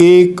1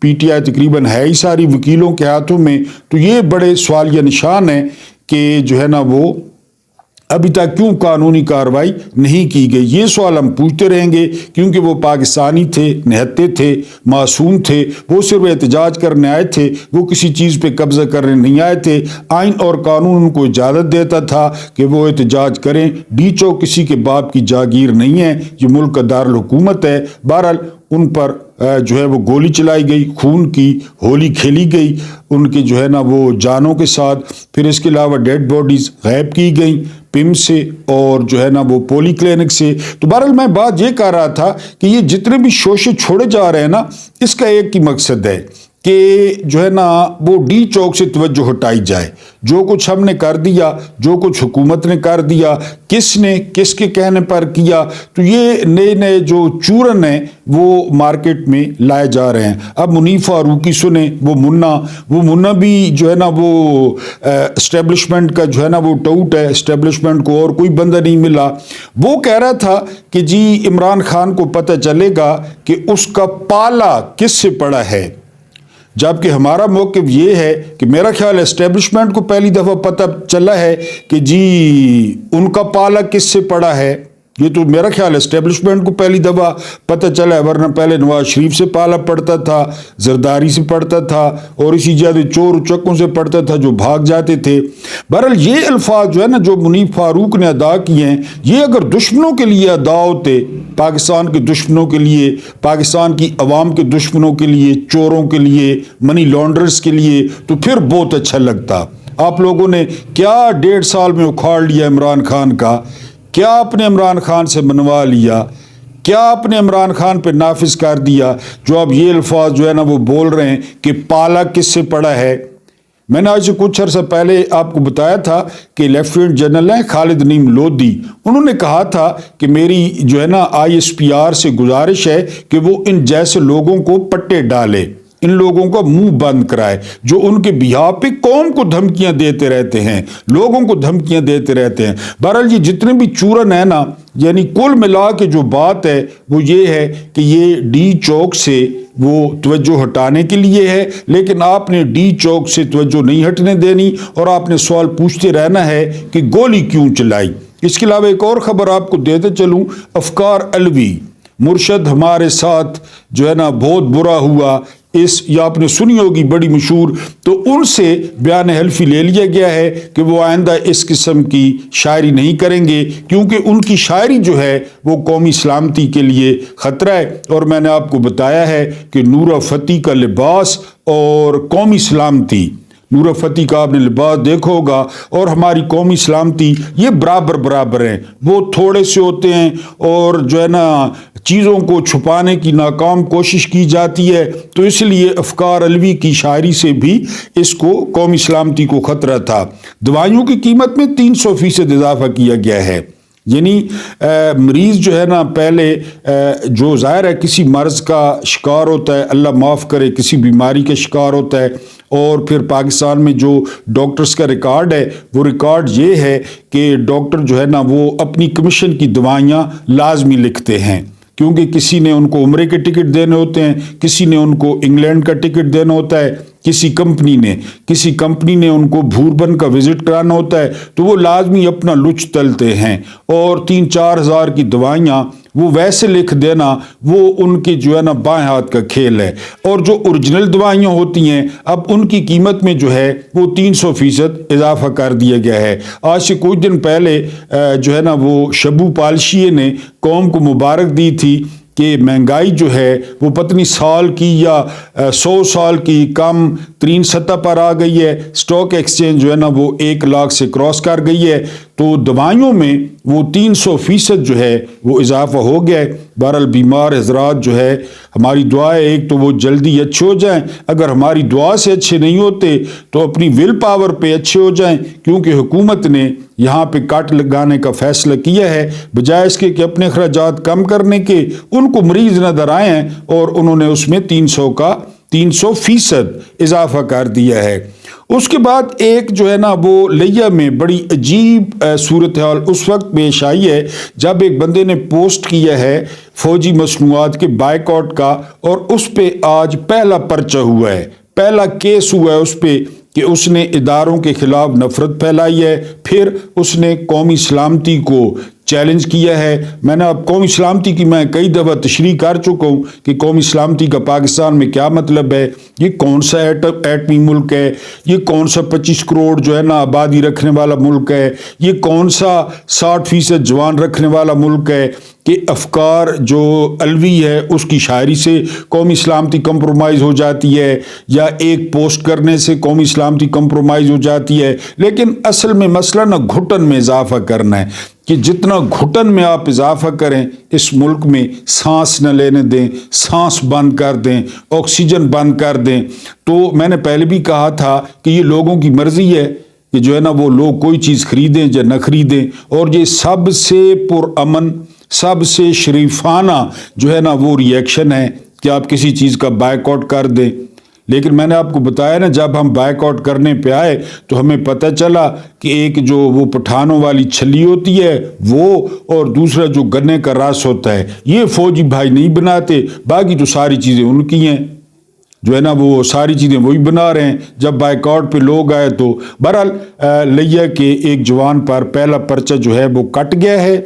P T I تقریباً ہے ہی ساری وکیلوں کے ہاتھوں میں، تو یہ بڑے سوالیہ نشان ہیں کہ جو ہے نا وہ ابھی تک کیوں قانونی کارروائی نہیں کی گئی۔ یہ سوال ہم پوچھتے رہیں گے، کیونکہ وہ پاکستانی تھے، نہتے تھے، معصوم تھے، وہ صرف احتجاج کرنے آئے تھے، وہ کسی چیز پہ قبضہ کرنے نہیں آئے تھے۔ آئین اور قانون ان کو اجازت دیتا تھا کہ وہ احتجاج کریں۔ ڈی چوک کسی کے باپ کی جاگیر نہیں ہے، یہ ملک کا دارالحکومت ہے۔ بہرحال ان پر جو ہے وہ گولی چلائی گئی، خون کی ہولی کھیلی گئی ان کے جو ہے نا وہ جانوں کے ساتھ۔ پھر اس کے علاوہ ڈیڈ باڈیز غائب کی گئیں پم سے اور جو ہے نا وہ پولی کلینک سے۔ تو بہرحال میں بات یہ کہہ رہا تھا کہ یہ جتنے بھی شوشے چھوڑے جا رہے ہیں نا، اس کا ایک ہی مقصد ہے کہ جو ہے نا وہ ڈی چوک سے توجہ ہٹائی جائے۔ جو کچھ ہم نے کر دیا، جو کچھ حکومت نے کر دیا، کس نے کس کے کہنے پر کیا، تو یہ نئے نئے جو چورن ہیں وہ مارکیٹ میں لائے جا رہے ہیں۔ اب منیف فاروقی سنیں، وہ منا بھی جو ہے نا وہ اسٹیبلشمنٹ کا جو ہے نا وہ ٹوٹ ہے، اسٹیبلشمنٹ کو اور کوئی بندہ نہیں ملا۔ وہ کہہ رہا تھا کہ جی عمران خان کو پتہ چلے گا کہ اس کا پالا کس سے پڑا ہے، جبکہ ہمارا موقف یہ ہے کہ میرا خیال ہے اسٹیبلشمنٹ کو پہلی دفعہ پتہ چلا ہے کہ جی ان کا پالا کس سے پڑا ہے۔ یہ تو میرا خیال ہے اسٹیبلشمنٹ کو پہلی دفعہ پتہ چلا ہے، ورنہ پہلے نواز شریف سے پالا پڑتا تھا، زرداری سے پڑتا تھا، اور اسی جیسے چور اچکوں سے پڑتا تھا جو بھاگ جاتے تھے۔ بہرحال یہ الفاظ جو ہے نا جو منیف فاروق نے ادا کیے ہیں، یہ اگر دشمنوں کے لیے ادا ہوتے، پاکستان کے دشمنوں کے لیے، پاکستان کی عوام کے دشمنوں کے لیے، چوروں کے لیے، منی لانڈرز کے لیے، تو پھر بہت اچھا لگتا۔ آپ لوگوں نے کیا 1.5 سال میں اکھاڑ لیا عمران خان کا، کیا اپنے عمران خان سے منوا لیا، کیا اپنے عمران خان پہ نافذ کر دیا، جو اب یہ الفاظ جو ہے نا وہ بول رہے ہیں کہ پالا کس سے پڑا ہے۔ میں نے آج سے کچھ عرصہ پہلے آپ کو بتایا تھا کہ لیفٹیننٹ جنرل ہیں خالد نعیم لودھی، انہوں نے کہا تھا کہ میری جو ہے نا ISPR سے گزارش ہے کہ وہ ان جیسے لوگوں کو پٹے ڈالے، ان لوگوں کا منہ بند کرائے جو ان کے بہا پہ قوم کو دھمکیاں دیتے رہتے ہیں، لوگوں کو دھمکیاں دیتے رہتے ہیں۔ بہرحال یہ جتنے بھی چورن ہیں نا، یعنی کل ملا کے جو بات ہے وہ یہ ہے کہ یہ ڈی چوک سے وہ توجہ ہٹانے کے لیے ہے، لیکن آپ نے ڈی چوک سے توجہ نہیں ہٹنے دینی اور آپ نے سوال پوچھتے رہنا ہے کہ گولی کیوں چلائی۔ اس کے علاوہ ایک اور خبر آپ کو دیتے چلوں، افکار علوی مرشد ہمارے ساتھ جو ہے نا بہت برا ہوا، یہ آپ نے سنی ہوگی، بڑی مشہور، تو ان سے بیان حلفی لے لیا گیا ہے کہ وہ آئندہ اس قسم کی شاعری نہیں کریں گے، کیونکہ ان کی شاعری جو ہے وہ قومی سلامتی کے لیے خطرہ ہے۔ اور میں نے آپ کو بتایا ہے کہ نورا فتح کا لباس اور قومی سلامتی، نورا فتح کا آپ نے لباس دیکھو ہوگا اور ہماری قومی سلامتی یہ برابر ہیں، وہ تھوڑے سے ہوتے ہیں اور جو ہے نا چیزوں کو چھپانے کی ناکام کوشش کی جاتی ہے، تو اس لیے افکار علوی کی شاعری سے بھی اس کو قومی سلامتی کو خطرہ تھا۔ دوائیوں کی قیمت میں 300% اضافہ کیا گیا ہے، یعنی مریض جو ہے نا پہلے جو ظاہر ہے کسی مرض کا شکار ہوتا ہے، اللہ معاف کرے، کسی بیماری کا شکار ہوتا ہے، اور پھر پاکستان میں جو ڈاکٹرز کا ریکارڈ ہے وہ ریکارڈ یہ ہے کہ ڈاکٹر جو ہے نا وہ اپنی کمیشن کی دوائیاں لازمی لکھتے ہیں، کیونکہ کسی نے ان کو عمرے کے ٹکٹ دینے ہوتے ہیں، کسی نے ان کو انگلینڈ کا ٹکٹ دینا ہوتا ہے، کسی کمپنی نے ان کو بھوربن کا وزٹ کرانا ہوتا ہے، تو وہ لازمی اپنا لچ تلتے ہیں، اور 3-4 ہزار کی دوائیاں وہ ویسے لکھ دینا وہ ان کے جو ہے نا بائیں ہاتھ کا کھیل ہے۔ اور جو اوریجنل دوائیاں ہوتی ہیں اب ان کی قیمت میں جو ہے وہ 300% اضافہ کر دیا گیا ہے۔ آج سے کچھ دن پہلے جو ہے نا وہ شبو پالشیے نے قوم کو مبارک دی تھی کہ مہنگائی جو ہے وہ پتنی سال کی یا 100 سال کی کم ترین سطح پر آ گئی ہے، سٹاک ایکسچینج جو ہے نا وہ 1 لاکھ سے کراس کر گئی ہے، تو دوائیوں میں وہ 300% جو ہے وہ اضافہ ہو گیا ہے۔ بہرحال بیمار حضرات جو ہے ہماری دعا ہے ایک تو وہ جلدی اچھے ہو جائیں، اگر ہماری دعا سے اچھے نہیں ہوتے تو اپنی ول پاور پہ اچھے ہو جائیں، کیونکہ حکومت نے یہاں پہ کٹ لگانے کا فیصلہ کیا ہے، بجائے اس کے کہ اپنے اخراجات کم کرنے کے ان کو مریض نظر آئے ہیں اور انہوں نے اس میں 300 کا 300% اضافہ کر دیا ہے۔ اس کے بعد ایک جو ہے نا وہ لیہ میں بڑی عجیب صورتحال اس وقت پیش آئی ہے جب ایک بندے نے پوسٹ کیا ہے فوجی مصنوعات کے بائیکاٹ کا، اور اس پہ آج پہلا پرچہ ہوا ہے، پہلا کیس ہوا ہے اس پہ کہ اس نے اداروں کے خلاف نفرت پھیلائی ہے، پھر اس نے قومی سلامتی کو چیلنج کیا ہے۔ میں نے اب قومی سلامتی کی میں کئی دفعہ تشریح کر چکا ہوں کہ قومی سلامتی کا پاکستان میں کیا مطلب ہے، یہ کون سا ایٹمی ملک ہے، یہ کون سا 25 کروڑ جو ہے نا آبادی رکھنے والا ملک ہے، یہ کون سا 60% جوان رکھنے والا ملک ہے کہ افکار جو علوی ہے اس کی شاعری سے قومی سلامتی کمپرومائز ہو جاتی ہے، یا ایک پوسٹ کرنے سے قومی سلامتی کمپرومائز ہو جاتی ہے۔ لیکن اصل میں مسئلہ نہ گھٹن میں اضافہ کرنا ہے کہ جتنا گھٹن میں آپ اضافہ کریں اس ملک میں سانس نہ لینے دیں، سانس بند کر دیں، آکسیجن بند کر دیں۔ تو میں نے پہلے بھی کہا تھا کہ یہ لوگوں کی مرضی ہے کہ جو ہے نا وہ لوگ کوئی چیز خریدیں یا نہ خریدیں، اور یہ سب سے پرامن، سب سے شریفانہ جو ہے نا وہ ریئیکشن ہے کہ آپ کسی چیز کا بائیکاٹ کر دیں۔ لیکن میں نے آپ کو بتایا نا جب ہم بائیکاٹ کرنے پہ آئے تو ہمیں پتہ چلا کہ ایک جو وہ پٹھانوں والی چھلی ہوتی ہے وہ، اور دوسرا جو گنے کا رس ہوتا ہے، یہ فوجی بھائی نہیں بناتے، باقی تو ساری چیزیں ان کی ہیں، جو ہے نا وہ ساری چیزیں وہی بنا رہے ہیں۔ جب بائیکاٹ پہ لوگ آئے تو بہرحال لیہ کے ایک جوان پر پہلا پرچہ جو ہے وہ کٹ گیا ہے۔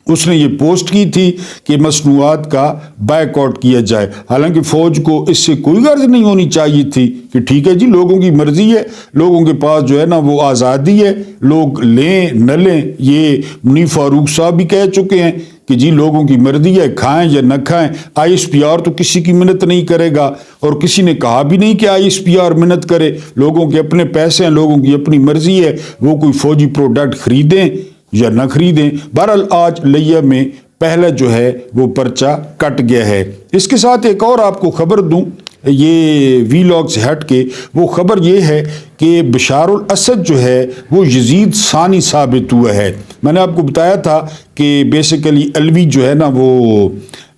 اس نے یہ پوسٹ کی تھی کہ مصنوعات کا بائیکاٹ کیا جائے، حالانکہ فوج کو اس سے کوئی غرض نہیں ہونی چاہیے تھی کہ ٹھیک ہے جی لوگوں کی مرضی ہے، لوگوں کے پاس جو ہے نا وہ آزادی ہے، لوگ لیں نہ لیں۔ یہ منیر فاروق صاحب بھی کہہ چکے ہیں کہ جی لوگوں کی مرضی ہے، کھائیں یا نہ کھائیں۔ ISPR تو کسی کی منت نہیں کرے گا، اور کسی نے کہا بھی نہیں کہ ISPR منت کرے، لوگوں کے اپنے پیسے ہیں، لوگوں کی اپنی مرضی ہے، وہ کوئی فوجی پروڈکٹ خریدیں یا نہ خریدیں۔ بہرحال آج لیہ میں پہلا جو ہے وہ پرچہ کٹ گیا ہے۔ اس کے ساتھ ایک اور آپ کو خبر دوں، یہ وی لاگ سے ہٹ کے، وہ خبر یہ ہے کہ بشار الاسد جو ہے وہ یزید ثانی ثابت ہوا ہے۔ میں نے آپ کو بتایا تھا کہ بیسیکلی علوی جو ہے نا وہ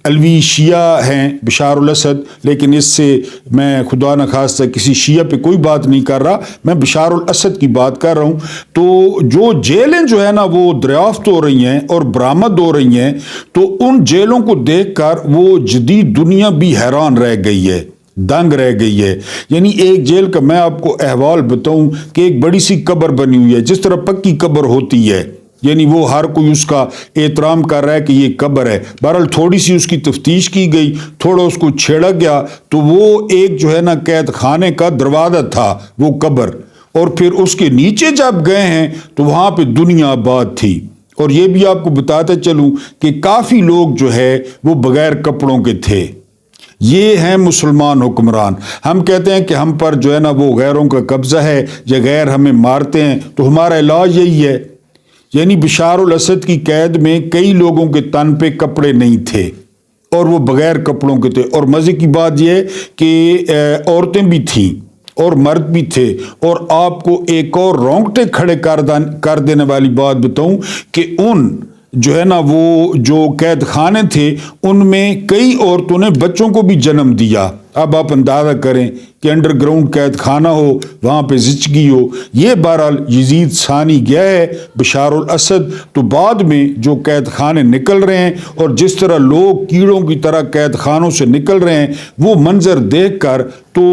علوی شیعہ ہیں بشار الاسد، لیکن اس سے میں خدا نخواستہ کسی شیعہ پہ کوئی بات نہیں کر رہا، میں بشار الاسد کی بات کر رہا ہوں۔ تو جو جیلیں جو ہے نا وہ دریافت ہو رہی ہیں اور برآمد ہو رہی ہیں، تو ان جیلوں کو دیکھ کر وہ جدید دنیا بھی حیران رہ گئی ہے، دنگ رہ گئی ہے۔ یعنی ایک جیل کا میں آپ کو احوال بتاؤں کہ ایک بڑی سی قبر بنی ہوئی ہے، جس طرح پکی قبر ہوتی ہے، یعنی وہ ہر کوئی اس کا احترام کر رہا ہے کہ یہ قبر ہے۔ بہرحال تھوڑی سی اس کی تفتیش کی گئی، تھوڑا اس کو چھیڑا گیا تو وہ ایک جو ہے نا قید خانے کا دروازہ تھا وہ قبر، اور پھر اس کے نیچے جب گئے ہیں تو وہاں پہ دنیا آباد تھی۔ اور یہ بھی آپ کو بتاتے چلوں کہ کافی لوگ جو ہے وہ بغیر کپڑوں کے تھے۔ یہ ہیں مسلمان حکمران۔ ہم کہتے ہیں کہ ہم پر جو ہے نا وہ غیروں کا قبضہ ہے یا غیر ہمیں مارتے ہیں، تو ہمارا علاج یہی ہے۔ یعنی بشار الاسد کی قید میں کئی لوگوں کے تن پہ کپڑے نہیں تھے اور وہ بغیر کپڑوں کے تھے، اور مزے کی بات یہ کہ عورتیں بھی تھیں اور مرد بھی تھے۔ اور آپ کو ایک اور رونگٹے کھڑے کر دینے والی بات بتاؤں کہ ان جو ہے نا وہ جو قید خانے تھے ان میں کئی عورتوں نے بچوں کو بھی جنم دیا۔ اب آپ اندازہ کریں کہ انڈر گراؤنڈ قید خانہ ہو، وہاں پہ زچگی ہو۔ یہ بہرحال یزید ثانی گیا ہے بشار الاسد، تو بعد میں جو قید خانے نکل رہے ہیں اور جس طرح لوگ کیڑوں کی طرح قید خانوں سے نکل رہے ہیں، وہ منظر دیکھ کر تو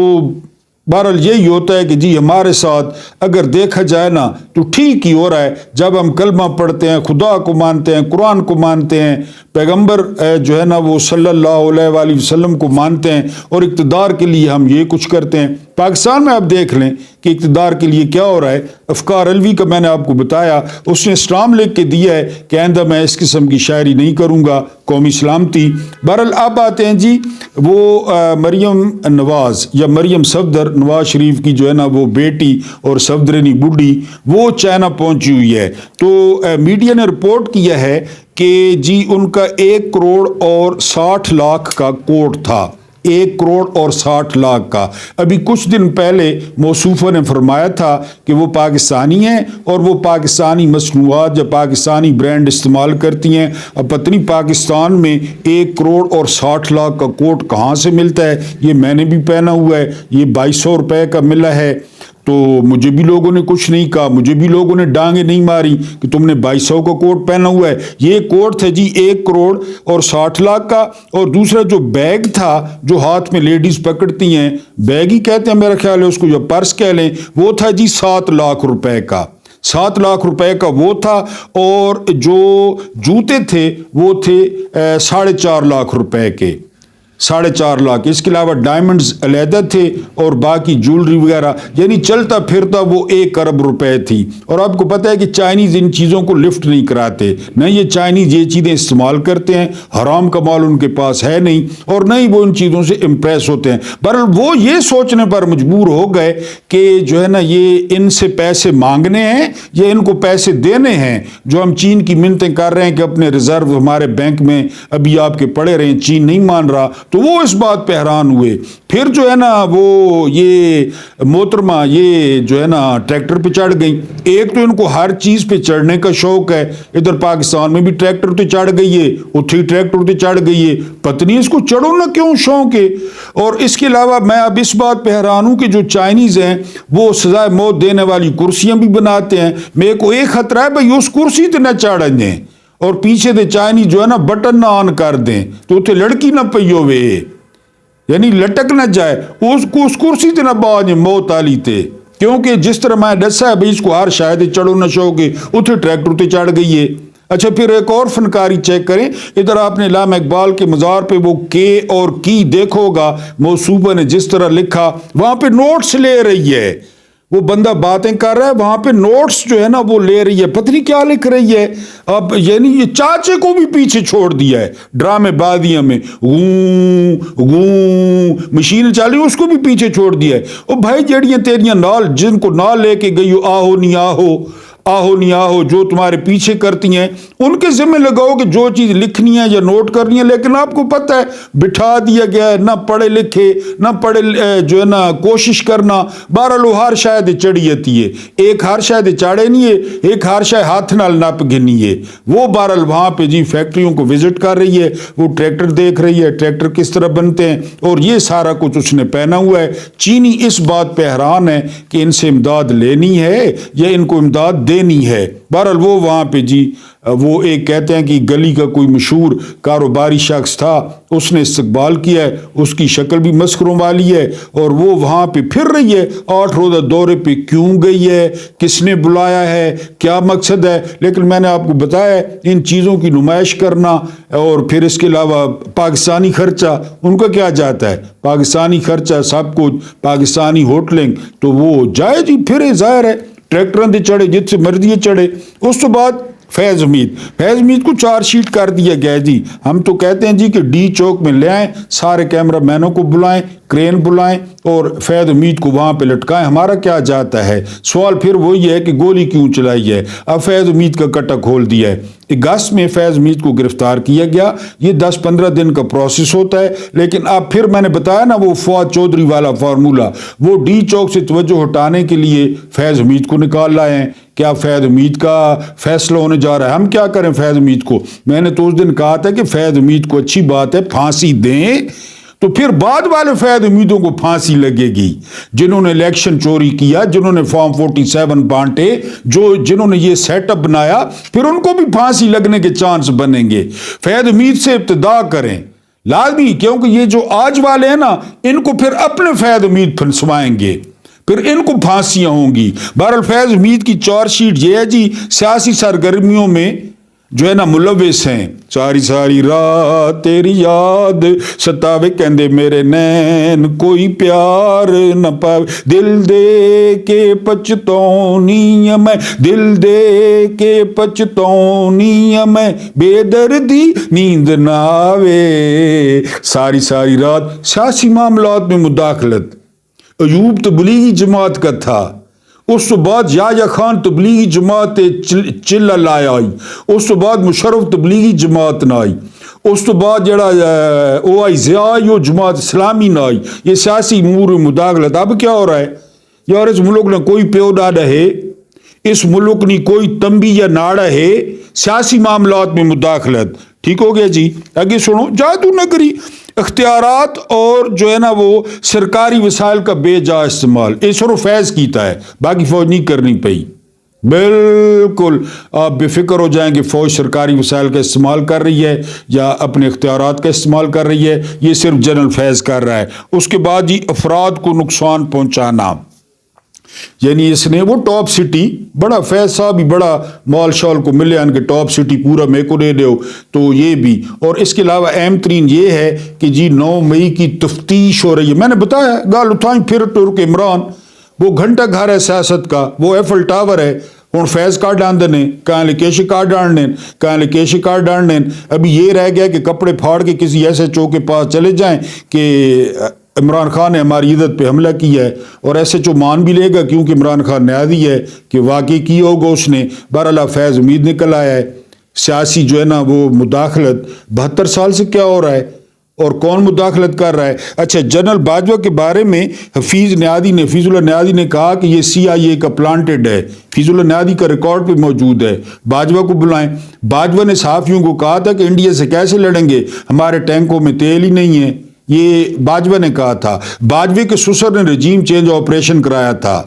بہرحال یہی ہوتا ہے کہ جی ہمارے ساتھ اگر دیکھا جائے نا تو ٹھیک ہی ہو رہا ہے۔ جب ہم کلمہ پڑھتے ہیں، خدا کو مانتے ہیں، قرآن کو مانتے ہیں، پیغمبر جو ہے نا وہ صلی اللہ علیہ وآلہ وسلم کو مانتے ہیں، اور اقتدار کے لیے ہم یہ کچھ کرتے ہیں۔ پاکستان میں آپ دیکھ لیں کہ اقتدار کے لیے کیا ہو رہا ہے۔ افکار علوی کا میں نے آپ کو بتایا، اس نے اسٹامپ لکھ کے دیا ہے کہ آئندہ میں اس قسم کی شاعری نہیں کروں گا، قومی سلامتی۔ بہرحال اب آتے ہیں جی وہ مریم نواز یا مریم صفدر، نواز شریف کی جو ہے نا وہ بیٹی اور صفدرنی بڈھی، وہ چائنا پہنچی ہوئی ہے۔ تو میڈیا نے رپورٹ کیا ہے کہ جی ان کا 1 کروڑ اور 60 لاکھ کا کوٹ تھا، 1,60,00,000 کا. ابھی کچھ دن پہلے موصوفہ نے فرمایا تھا کہ وہ پاکستانی ہیں اور وہ پاکستانی مصنوعات یا پاکستانی برانڈ استعمال کرتی ہیں. اب پتہ نہیں پاکستان میں 1,60,00,000 کا کوٹ کہاں سے ملتا ہے. یہ میں نے بھی پہنا ہوا ہے, یہ 2,200 روپے کا ملا ہے. تو مجھے بھی لوگوں نے کچھ نہیں کہا, مجھے بھی لوگوں نے ڈانگیں نہیں ماری کہ تم نے 2,200 کا کوٹ پہنا ہوا ہے. یہ کوٹ تھا جی 1,60,00,000 کا. اور دوسرا جو بیگ تھا جو ہاتھ میں لیڈیز پکڑتی ہیں, بیگ ہی کہتے ہیں میرا خیال ہے اس کو, یا پرس کہہ لیں, وہ تھا جی 7,00,000 روپے کا. 7,00,000 روپے کا وہ تھا. اور جو جوتے تھے وہ تھے 4.5 روپے کے, 4.5 اس کے علاوہ ڈائمنڈز علیحدہ تھے اور باقی جولری وغیرہ, یعنی چلتا پھرتا وہ 1 ارب روپے تھی. اور آپ کو پتہ ہے کہ چائنیز ان چیزوں کو لفٹ نہیں کراتے, نہ یہ چائنیز یہ چیزیں استعمال کرتے ہیں, حرام کا مال ان کے پاس ہے نہیں, اور نہ ہی وہ ان چیزوں سے امپریس ہوتے ہیں. بہرحال وہ یہ سوچنے پر مجبور ہو گئے کہ جو ہے نا یہ ان سے پیسے مانگنے ہیں یا ان کو پیسے دینے ہیں. جو ہم چین کی منتیں کر رہے ہیں کہ اپنے ریزرو ہمارے بینک میں ابھی آپ کے پڑے رہے ہیں, چین نہیں مان رہا, تو وہ اس بات پہ حیران ہوئے. پھر جو ہے نا وہ یہ محترمہ یہ جو ہے نا ٹریکٹر پہ چڑھ گئی. ایک تو ان کو ہر چیز پہ چڑھنے کا شوق ہے, ادھر پاکستان میں بھی ٹریکٹر پہ چڑھ گئی ہے, اتھی ٹریکٹر پہ چڑھ گئی ہے, پتہ نہیں اس کو چڑھو نہ کیوں شوق ہے. اور اس کے علاوہ میں اب اس بات پہ حیران ہوں کہ جو چائنیز ہیں وہ سزائے موت دینے والی کرسیاں بھی بناتے ہیں. میرے کو ایک خطرہ ہے بھائی اس کرسی تے نہ چڑھ دیں اور پیچھے دے چائنیز جو ہے نا بٹن نہ آن کر دیں تو اتنے لڑکی نہ پئی ہوئے, یعنی لٹک نہ جائے اس کرسی تے نہ باج موت آلی تے. کیونکہ جس طرح میں دسا ہے بھائی اس کو ہر شاید چڑھو نہ شوق ہے, اتنے ٹریکٹر تے چڑھ گئی ہے. اچھا پھر ایک اور فنکاری چیک کریں, ادھر آپ نے علامہ اقبال کے مزار پہ وہ کے اور کی دیکھو گا, موصوفہ نے جس طرح لکھا وہاں پہ نوٹس لے رہی ہے. وہ بندہ باتیں کر رہا ہے, وہاں پہ نوٹس جو ہے نا وہ لے رہی ہے, پتہ نہیں کیا لکھ رہی ہے. اب یعنی یہ چاچے کو بھی پیچھے چھوڑ دیا ہے ڈرامے بادیاں میں, مشین چالی اس کو بھی پیچھے چھوڑ دیا ہے. او بھائی جڑیاں تیریاں نال جن کو نال لے کے گئی آہو نہیں آہو, آہو نہیں آہو, جو تمہارے پیچھے کرتی ہیں ان کے ذمہ لگاؤ کہ جو چیز لکھنی ہے یا نوٹ کرنی ہے. لیکن آپ کو پتہ ہے بٹھا دیا گیا ہے, نہ پڑھے لکھے نہ پڑھے جو ہے نا کوشش کرنا. بہرحال وہ ہر شاید چڑھی جاتی ہے, ایک ہر شاید چاڑے نہیں ہے, ایک ہر شاید ہاتھ نال نپ گنی ہے. وہ بہرحال وہاں پہ جی فیکٹریوں کو وزٹ کر رہی ہے, وہ ٹریکٹر دیکھ رہی ہے, ٹریکٹر کس طرح بنتے ہیں, اور یہ سارا کچھ اس نے پہنا ہوا ہے. چینی اس بات پہ حیران ہے کہ ان سے امداد لینی ہے یا ان کو امداد دینی ہے. بہرحال وہ وہاں پہ جی وہ ایک کہتے ہیں کہ گلی کا کوئی مشہور کاروباری شخص تھا, اس نے استقبال کیا ہے, اس کی شکل بھی مسخروں والی ہے, اور وہ وہاں پہ پھر رہی ہے. 8 روزہ دورے پہ کیوں گئی ہے, کس نے بلایا ہے, کیا مقصد ہے. لیکن میں نے آپ کو بتایا ہے ان چیزوں کی نمائش کرنا, اور پھر اس کے علاوہ پاکستانی خرچہ ان کا کیا جاتا ہے, پاکستانی خرچہ سب کچھ پاکستانی ہوٹلنگ, تو وہ جائے جی پھر ظاہر ہے ٹریکٹراں دے چڑھے جت سے مرضی چڑھے. اس تو بعد فیض حمید کو چارج شیٹ کر دیا گیا جی. ہم تو کہتے ہیں جی کہ ڈی چوک میں لے آئیں, سارے کیمرہ مینوں کو بلائیں, کرین بلائیں اور فیض حمید کو وہاں پہ لٹکائیں, ہمارا کیا جاتا ہے. سوال پھر وہی ہے کہ گولی کیوں چلائی ہے. اب فیض حمید کا کٹا کھول دیا ہے. اگست میں فیض حمید کو گرفتار کیا گیا, یہ 10-15 دن کا پروسیس ہوتا ہے. لیکن اب پھر میں نے بتایا نا وہ فواد چودھری والا فارمولا, وہ ڈی چوک سے توجہ ہٹانے کے لیے فیض حمید کو نکال لائے ہیں. کیا فیض حمید کا فیصلہ ہونے جا رہا ہے, ہم کیا کریں فیض حمید کو. میں نے تو اس دن کہا تھا کہ فیض حمید کو اچھی بات ہے پھانسی دیں, تو پھر بعد والے فیض حمیدوں کو پھانسی لگے گی جنہوں نے الیکشن چوری کیا, جنہوں نے فارم 47 بانٹے, جنہوں نے یہ سیٹ اپ بنایا, پھر ان کو بھی پھانسی لگنے کے چانس بنیں گے. فیض حمید سے ابتدا کریں لازمی, کیونکہ یہ جو آج والے ہیں نا ان کو پھر اپنے فیض حمید پھنسوائیں گے, پھر ان کو پھانسیاں ہوں گی. بہرحال فیض حمید کی چارج شیٹ یہ ہے جی, سیاسی سرگرمیوں میں جو ہے نا ملوث ہیں. ساری ساری رات تیری یاد ستاوے کہندے میرے نین کوئی پیار نہ پاوے, دل دے کے پچھتاؤنی میں, دل دے کے پچھتاؤنی میں, بے دردی نیند نہ آوے. ساری ساری رات سیاسی معاملات میں مداخلت. ایوب تبلیغی جماعت کا تھا, اس تو بعد یحییٰ خان تبلیغی جماعت چلہ لایا آئی, اس تو بعد مشرف تبلیغی جماعت نہ آئی, اس تو بعد جڑا او آئی ضیاء و جماعت اسلامی نہ آئی، یہ سیاسی امور میں مداخلت. اب کیا ہو رہا ہے یار، اس ملک نے کوئی پیو نہ رہے، اس ملک نے کوئی تمبی یا نہ رہے، سیاسی معاملات میں مداخلت. ٹھیک ہو گیا جی. آگے سنو، جادو نہ کری اختیارات اور جو ہے نا وہ سرکاری وسائل کا بے جا استعمال، یہ صرف فیض کیتا ہے، باقی فوج نہیں کرنی پئی. بالکل آپ بے فکر ہو جائیں کہ فوج سرکاری وسائل کا استعمال کر رہی ہے یا اپنے اختیارات کا استعمال کر رہی ہے، یہ صرف جنرل فیض کر رہا ہے. اس کے بعد جی افراد کو نقصان پہنچانا، یعنی اس نے وہ ٹاپ سٹی، بڑا فیض صاحب بھی بڑا مال شال کو ملے ان کے ٹاپ سٹی پورا میرے کو دے دو، تو یہ بھی. اور اس کے علاوہ اہم ترین یہ ہے کہ جی 9 مئی کی تفتیش ہو رہی ہے. میں نے بتایا گال اٹھائیں پھر ترک عمران، وہ گھنٹہ گھر ہے سیاست کا، وہ ایفل ٹاور ہے. ہوں فیض کارڈ آندنے کہاں لکیش کارڈ آننے، کہاں لکیش کارڈ آننے. ابھی یہ رہ گیا کہ کپڑے پھاڑ کے کسی ایسے چو کے پاس چلے جائیں کہ عمران خان نے ہماری عزت پہ حملہ کیا ہے، اور ایسے جو مان بھی لے گا کیونکہ عمران خان نیادی ہے کہ واقعی کی ہوگا اس نے. بہرحال فیض امید نکل آیا ہے. سیاسی جو ہے نا وہ مداخلت 72 سال سے کیا ہو رہا ہے اور کون مداخلت کر رہا ہے. اچھا، جنرل باجوہ کے بارے میں حفیظ اللہ نیادی نے کہا کہ یہ CIA کا پلانٹڈ ہے. حفیظ اللہ نیادی کا ریکارڈ پہ موجود ہے. باجوہ کو بلائیں. باجوہ نے صحافیوں کو کہا تھا کہ انڈیا سے کیسے لڑیں گے، ہمارے ٹینکوں میں تیل ہی نہیں ہے. یہ باجوہ نے کہا تھا. باجوہ کے سسر نے رجیم چینج آپریشن کرایا تھا.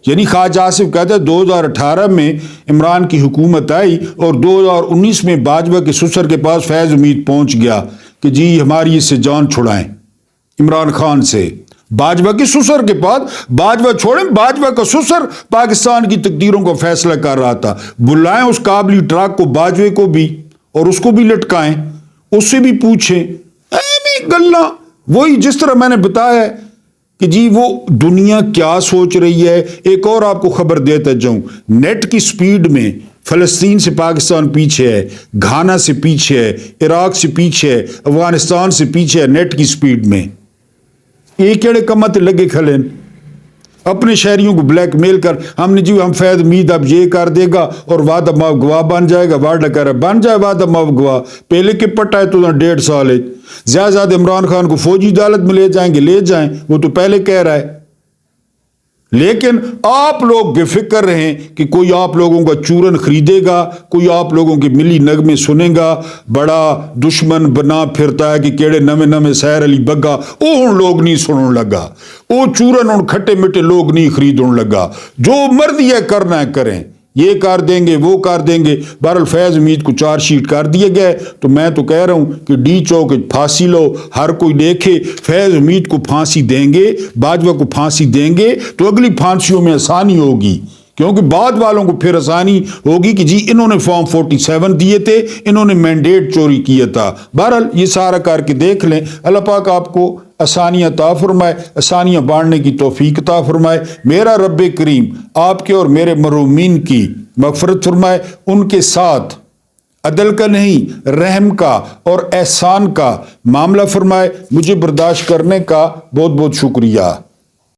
یعنی خواجہ آصف کہتے ہیں 2018 میں عمران کی حکومت آئی اور 2019 میں باجوہ کے سسر کے پاس فیض امید پہنچ گیا کہ جی ہماری اس سے جان چھڑائیں عمران خان سے. باجوہ کے سسر کے پاس، باجوہ چھوڑیں، باجوہ کا سسر پاکستان کی تقدیروں کا فیصلہ کر رہا تھا. بلائیں اس قابلی ٹرک کو، باجوہ کو بھی، اور اس کو بھی لٹکائیں، اس سے بھی پوچھیں. گلا وہی جس طرح میں نے بتایا ہے کہ جی وہ دنیا کیا سوچ رہی ہے. ایک اور آپ کو خبر دیتا جاؤں، نیٹ کی سپیڈ میں فلسطین سے پاکستان پیچھے ہے، گھانا سے پیچھے ہے، عراق سے پیچھے ہے، افغانستان سے پیچھے ہے نیٹ کی سپیڈ میں. یہ کیڑے کمت لگے کھلیں اپنے شہریوں کو بلیک میل کر، ہم نے جی ہم فیض امید اب یہ کر دے گا اور وعدہ معاف گواہ بن جائے گا. وعدہ کر بن جائے وعدہ معاف گواہ، پہلے کے پٹا ہے تو 1.5 سال ہے. زیادہ عمران خان کو فوجی عدالت میں لے جائیں گے، لے جائیں، وہ تو پہلے کہہ رہا ہے. لیکن آپ لوگ بے فکر رہیں کہ کوئی آپ لوگوں کا چورن خریدے گا، کوئی آپ لوگوں کے ملی نغمے سنے گا. بڑا دشمن بنا پھرتا ہے کہ کیڑے نمے نمے سیر علی بگا، او ہن لوگ نہیں سنن لگا، او چورن ہن کھٹے مٹے لوگ نہیں خریدن لگا. جو مرضی ہے کرنا ہے کریں، یہ کر دیں گے وہ کر دیں گے. بہرحال فیض امید کو 4 شیٹ کر دیے گئے. تو میں تو کہہ رہا ہوں کہ ڈی چوک پھانسی لو، ہر کوئی دیکھے. فیض امید کو پھانسی دیں گے، باجوہ کو پھانسی دیں گے تو اگلی پھانسیوں میں آسانی ہوگی، کیونکہ بعد والوں کو پھر آسانی ہوگی کہ جی انہوں نے فارم 47 دیے تھے، انہوں نے مینڈیٹ چوری کیا تھا. بہرحال یہ سارا کر کے دیکھ لیں. اللہ پاک آپ کو آسانیاں عطا فرمائے، آسانیاں بانٹنے کی توفیق عطا فرمائے. میرا رب کریم آپ کے اور میرے مرحومین کی مغفرت فرمائے. ان کے ساتھ عدل کا نہیں، رحم کا اور احسان کا معاملہ فرمائے. مجھے برداشت کرنے کا بہت بہت شکریہ.